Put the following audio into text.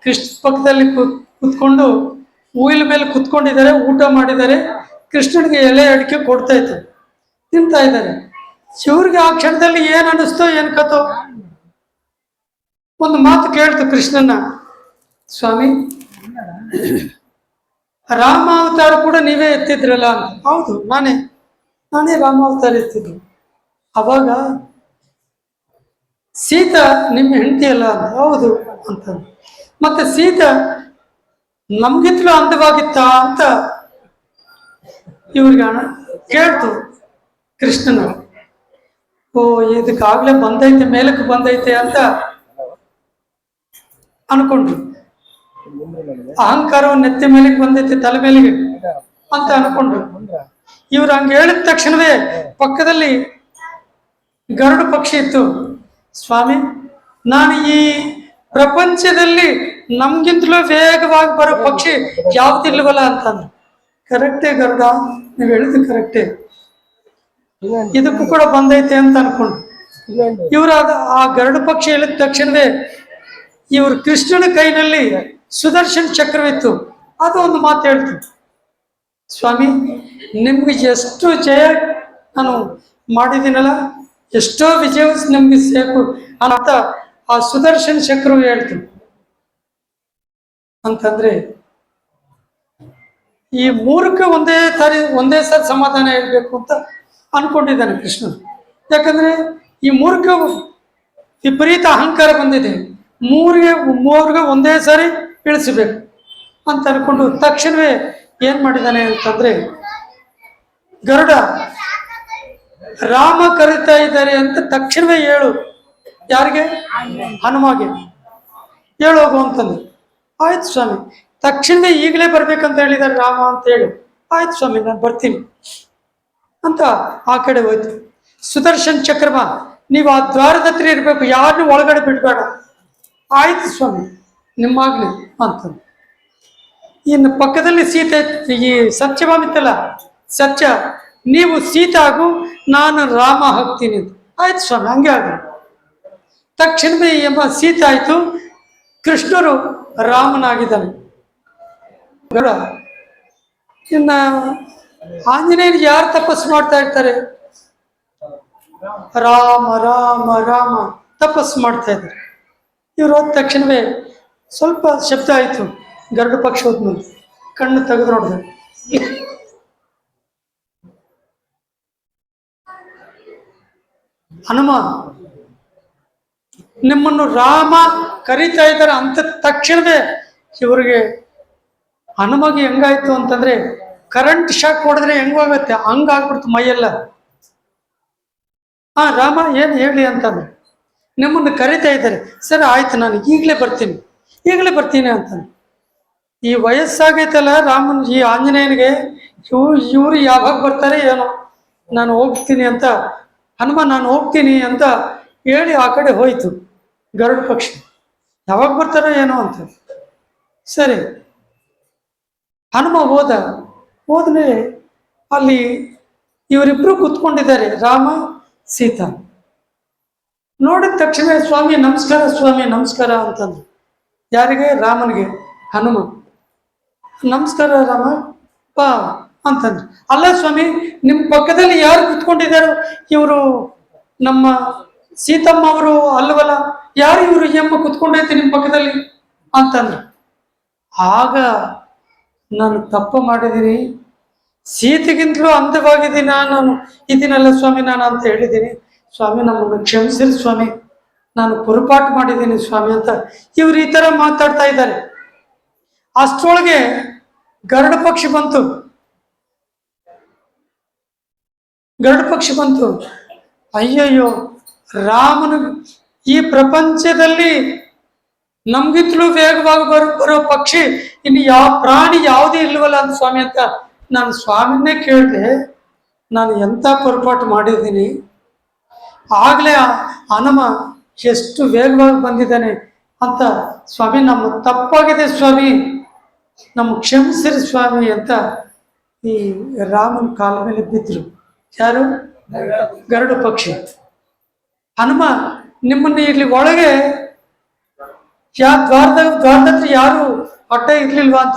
ಕೃಷ್ಣ ಪಕ್ಕದಲ್ಲಿ ಕುತ್ಕೊಂಡು ಹೂವಿನ ಮೇಲೆ ಕುತ್ಕೊಂಡಿದ್ದಾರೆ, ಊಟ ಮಾಡಿದ್ದಾರೆ. ಕೃಷ್ಣನಿಗೆ ಎಲೆ ಅಡಿಕೆ ಕೊಡ್ತಾ ಇತ್ತು, ತಿಂತಾ ಇದ್ದಾರೆ. ಶಿವರಿಗೆ ಆ ಕ್ಷಣದಲ್ಲಿ ಏನ್ ಅನ್ನಿಸ್ತೋ ಏನ್ ಕಥೋ, ಒಂದು ಮಾತು ಕೇಳ್ತು ಕೃಷ್ಣನ, ಸ್ವಾಮಿ ರಾಮಾವತಾರ ಕೂಡ ನೀವೇ ಎತ್ತಿದ್ರಲ್ಲ ಅಂತ. ಹೌದು, ನಾನೇ ರಾಮಾವತಾರ ಎತ್ತಿದ್ರು. ಅವಾಗ ಸೀತಾ ನಿಮ್ಮ ಹೆಂಡತಿ ಅಲ್ಲ ಅಂತ. ಹೌದು ಅಂತ. ಮತ್ತೆ ಸೀತಾ ನಮ್ಗಿಂತಲೂ ಅಂದವಾಗಿತ್ತ ಅಂತ ಇವ್ರಿಗೆ ಕೇಳ್ತು ಕೃಷ್ಣನ. ಓ, ಇದಕ್ಕಾಗ್ಲೇ ಬಂದೈತೆ, ಮೇಲಕ್ಕೆ ಬಂದೈತೆ ಅಂತ ಅನ್ಕೊಂಡ್ರು. ಅಹಂಕಾರವು ನೆತ್ತಿ ಮೇಲಿಗೆ ಬಂದೈತೆ, ತಲೆ ಮೇಲಿಗೆ ಅಂತ ಅನ್ಕೊಂಡ್ರು. ಇವ್ರು ಹಂಗೆ ಹೇಳಿದ ತಕ್ಷಣವೇ ಪಕ್ಕದಲ್ಲಿ ಗರುಡು ಪಕ್ಷಿ ಇತ್ತು. ಸ್ವಾಮಿ, ನಾನು ಈ ಪ್ರಪಂಚದಲ್ಲಿ ನಮ್ಗಿಂತಲೂ ವೇಗವಾಗಿ ಬರೋ ಪಕ್ಷಿ ಯಾವ್ದಿಲ್ವಲ್ಲ ಅಂತಂದ್ರು. ಕರೆಕ್ಟೇ ಗರುಡ, ನೀವು ಹೇಳಿದ್ದು ಕರೆಕ್ಟೇ, ಇದಕ್ಕೂ ಕೂಡ ಬಂದೈತೆ ಅಂತ ಅನ್ಕೊಂಡ್ರು. ಇವ್ರ ಆ ಗರುಡು ಪಕ್ಷಿ ಹೇಳಿದ ತಕ್ಷಣವೇ ಇವ್ರ ಕೃಷ್ಣನ ಕೈನಲ್ಲಿ ಸುದರ್ಶನ್ ಚಕ್ರವಿತ್ತು. ಅದು ಒಂದು ಮಾತು ಹೇಳ್ತು, ಸ್ವಾಮಿ ನಿಮ್ಗೆ ಎಷ್ಟು ಜಯ ನಾನು ಮಾಡಿದ್ದೀನಲ್ಲ, ಎಷ್ಟೋ ವಿಜಯ ನಿಮ್ಗೆ ಸೇಕು ಅಂತ ಆ ಸುದರ್ಶನ್ ಚಕ್ರವು ಹೇಳ್ತು. ಅಂತಂದ್ರೆ ಈ ಮೂರಕ್ಕೆ ಒಂದೇ ಸರಿ ಸಮಾಧಾನ ಹೇಳ್ಬೇಕು ಅಂತ ಅನ್ಕೊಂಡಿದ್ದಾನೆ ಕೃಷ್ಣ. ಯಾಕಂದ್ರೆ ಈ ಮೂರಕ್ಕೆ ವಿಪರೀತ ಅಹಂಕಾರ ಬಂದಿದೆ, ಮೂರಿಗೆ ಒಂದೇ ಸಾರಿ ಇಳಿಸಬೇಕು ಅಂತ ಅನ್ಕೊಂಡು ತಕ್ಷಣವೇ ಏನ್ ಮಾಡಿದ್ದಾನೆ ಅಂತಂದ್ರೆ, ಗರುಡ ರಾಮ ಕರೀತಾ ಇದ್ದಾರೆ ಅಂತ ತಕ್ಷಣವೇ ಹೇಳು. ಯಾರಿಗೆ? ಹನುಮಗೆ ಹೇಳೋಗು ಅಂತಂದು. ಆಯ್ತು ಸ್ವಾಮಿ, ತಕ್ಷಣವೇ ಈಗಲೇ ಬರ್ಬೇಕಂತ ಹೇಳಿದ್ದಾರೆ ರಾಮ ಅಂತ ಹೇಳಿ. ಆಯ್ತು ಸ್ವಾಮಿ, ನಾನು ಬರ್ತೀನಿ ಅಂತ ಆ ಕಡೆ ಹೋಯ್ತು. ಸುದರ್ಶನ್ ಚಕ್ರಮ, ನೀವು ಆ ದ್ವಾರದ ಹತ್ರ ಇರ್ಬೇಕು, ಯಾರನ್ನೂ ಒಳಗಡೆ ಬಿಡ್ಬೇಡ. ಆಯ್ತು ಸ್ವಾಮಿ, ನಿಮ್ಮಾಗ್ಲಿ ಅಂತಂದು. ಇನ್ನು ಪಕ್ಕದಲ್ಲಿ ಸೀತೆ, ಈ ಸತ್ಯಭಾಮಿತ್ತಲ್ಲ, ಸತ್ಯ, ನೀವು ಸೀತೆ ಆಗು, ನಾನು ರಾಮ ಹಾಕ್ತೀನಿ ಅಂತ. ಆಯ್ತು ಸ್ವಾಮಿ, ಹಂಗೆ ಆಗ್ಲಿ. ತಕ್ಷಣವೇ ಎಂಬ ಸೀತೆ ಆಯ್ತು, ಕೃಷ್ಣರು ರಾಮನಾಗಿದ್ದಾನೆ. ಇನ್ನ ಆಂಜನೇಯನಿಗೆ ಯಾರು ತಪಸ್ಸು ಮಾಡ್ತಾ ಇರ್ತಾರೆ? ರಾಮ ರಾಮ ರಾಮ ತಪಸ್ಸು ಮಾಡ್ತಾ ಇದ್ದಾರೆ. ಇವ್ರು ಹೋದ ತಕ್ಷಣವೇ ಸ್ವಲ್ಪ ಶಬ್ದ ಆಯ್ತು. ಗರುಡ ಪಕ್ಷ ಹೋದ್ಮೇಲೆ ಕಣ್ಣು ತೆಗೆದು ನೋಡಿದೆ, ಹನುಮ ನಿಮ್ಮನ್ನು ರಾಮ ಕರೀತಾ ಇದ್ದಾರೆ ಅಂತ ತಕ್ಷಣವೇ ಇವರಿಗೆ ಹನುಮಗೆ ಹೆಂಗಾಯ್ತು ಅಂತಂದ್ರೆ, ಕರೆಂಟ್ ಶಾಕ್ ಹೊಡೆದ್ರೆ ಹೆಂಗಾಗತ್ತೆ ಹಂಗಾಗ್ಬಿಡ್ತು ಮೈಯೆಲ್ಲ. ರಾಮ ಏನು ಹೇಳಿ ಅಂತಂದ್ರೆ, ನಿಮ್ಮನ್ನು ಕರೀತಾ ಇದ್ದಾರೆ. ಸರಿ ಆಯ್ತು, ನಾನು ಈಗಲೇ ಬರ್ತೀನಿ ಅಂತಂದ್ರೆ. ಈ ವಯಸ್ಸಾಗೈತಲ್ಲ ರಾಮನ್, ಈ ಆಂಜನೇಯನಿಗೆ ಇವ್ರು ಯಾವಾಗ ಬರ್ತಾರೆ ಏನೋ, ನಾನು ಹೋಗ್ತೀನಿ ಅಂತ ಹನುಮ, ನಾನು ಹೋಗ್ತೀನಿ ಅಂತ ಹೇಳಿ ಆ ಕಡೆ ಹೋಯ್ತು ಗರುಡ ಪಕ್ಷಿ. ಯಾವಾಗ ಬರ್ತಾರೋ ಏನೋ ಅಂತ. ಸರಿ, ಹನುಮ ಹೋದ್ರೆ ಅಲ್ಲಿ ಇವರಿಬ್ರು ಕೂತ್ಕೊಂಡಿದ್ದಾರೆ, ರಾಮ ಸೀತಾ. ನೋಡಿದ ತಕ್ಷಣ ಸ್ವಾಮಿ ನಮಸ್ಕಾರ, ಸ್ವಾಮಿ ನಮಸ್ಕಾರ ಅಂತಂದ್ರು. ಯಾರಿಗೆ? ರಾಮನಿಗೆ. ಹನುಮ ನಮಸ್ಕಾರ ರಾಮ ಬಾ ಅಂತಂದ್ರು. ಅಲ್ಲ ಸ್ವಾಮಿ, ನಿಮ್ಮ ಪಕ್ಕದಲ್ಲಿ ಯಾರು ಕುತ್ಕೊಂಡಿದ್ದಾರೋ ಇವರು ನಮ್ಮ ಸೀತಮ್ಮ ಅವರು ಅಲ್ವಲ್ಲ, ಯಾರು ಇವರು ಎಮ್ಮ ಕುತ್ಕೊಂಡೈತೆ ನಿಮ್ಮ ಪಕ್ಕದಲ್ಲಿ ಅಂತಂದ್ರು. ಆಗ ನಾನು ತಪ್ಪು ಮಾಡಿದ್ದೀನಿ, ಸೀತೆಗಿಂತಲೂ ಅಂದವಾಗಿದ್ದೀನಿ ನಾನು ಇದೀನಲ್ಲ ಸ್ವಾಮಿ ನಾನು ಅಂತ ಹೇಳಿದ್ದೀನಿ. ಸ್ವಾಮಿ ನಮ್ಮನ್ನು ಕ್ಷಮಿಸಿರಿ ಸ್ವಾಮಿ, ನಾನು పొరಪಾಟು ಮಾಡಿದ್ದೀನಿ ಸ್ವಾಮಿ ಅಂತ ಇವ್ರು ಈ ಥರ ಮಾತಾಡ್ತಾ ಇದ್ದಾರೆ. ಅಷ್ಟರೊಳಗೆ ಗರುಡ ಪಕ್ಷಿ ಬಂತು. ಅಯ್ಯಯ್ಯೋ, ರಾಮನ ಈ ಪ್ರಪಂಚದಲ್ಲಿ ನಮ್ಗಿಂತಲೂ ವೇಗವಾಗಿ ಬರೋ ಪಕ್ಷಿ ಇನ್ನು ಯಾವ ಪ್ರಾಣಿ ಯಾವುದೇ ಇಲ್ವಲ್ಲ ಅಂತ ಸ್ವಾಮಿ ಅಂತ ನಾನು ಸ್ವಾಮಿನೇ ಕೇಳಿದೆ. ನಾನು ಎಂಥ పొరಪಾಟು ಮಾಡಿದ್ದೀನಿ. ಆಗಲೇ ಹನುಮ ಎಷ್ಟು ವೇಗವಾಗಿ ಬಂದಿದ್ದಾನೆ ಅಂತ, ಸ್ವಾಮಿ ನಮ್ಮ ತಪ್ಪಾಗಿದೆ ಸ್ವಾಮಿ, ನಮ್ಮ ಕ್ಷಮಿಸಿರಿ ಸ್ವಾಮಿ ಅಂತ ಈ ರಾಮನ ಕಾಲ ಮೇಲೆ ಬಿದ್ದರು. ಯಾರು? ಗರುಡ ಪಕ್ಷಿ. ಹನುಮ ನಿಮ್ಮನ್ನು ಇಲ್ಲಿ ಒಳಗೆ ದ್ವಾರದ ಹತ್ರ ಯಾರು ಅಡ್ಡ ಇರ್ಲಿಲ್ವಾ ಅಂತ